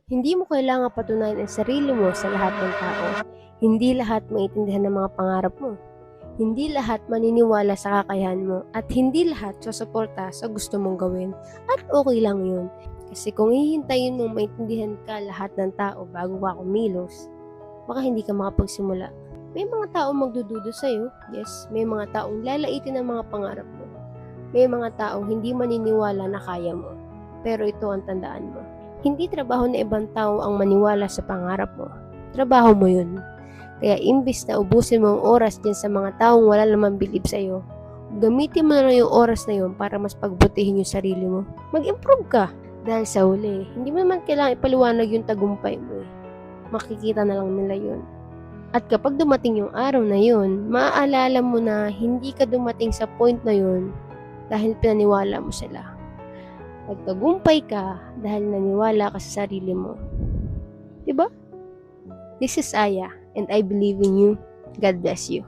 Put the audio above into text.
Hindi mo kailangang patunayan ang sarili mo sa lahat ng tao. Hindi lahat maintindihan ng mga pangarap mo. Hindi lahat maniniwala sa kakayahan mo at hindi lahat susuporta sa gusto mong gawin. At okay lang yun. Kasi kung hihintayin mong maintindihan ka lahat ng tao bago ka kumilos, baka hindi ka makapagsimula. May mga taong magdududa sa'yo, yes. May mga taong lalaitin ang mga pangarap mo. May mga taong hindi maniniwala na kaya mo. Pero ito ang tandaan mo. Hindi trabaho ng ibang tao ang maniwala sa pangarap mo. Trabaho mo yun. Kaya imbis na ubusin mo ang oras din sa mga taong wala naman bilib sa'yo, gamitin mo na lang yung oras na yun para mas pagbutihin yung sarili mo. Mag-improve ka. Dahil sa huli, hindi mo naman kailangan ipaliwanag yung tagumpay mo eh. Makikita na lang nila yun. At kapag dumating yung araw na yun, maaalala mo na hindi ka dumating sa point na yun dahil pinaniwala mo sila. Nagtagumpay ka dahil naniwala ka sa sarili mo. Diba? This is Aya, and I believe in you. God bless you.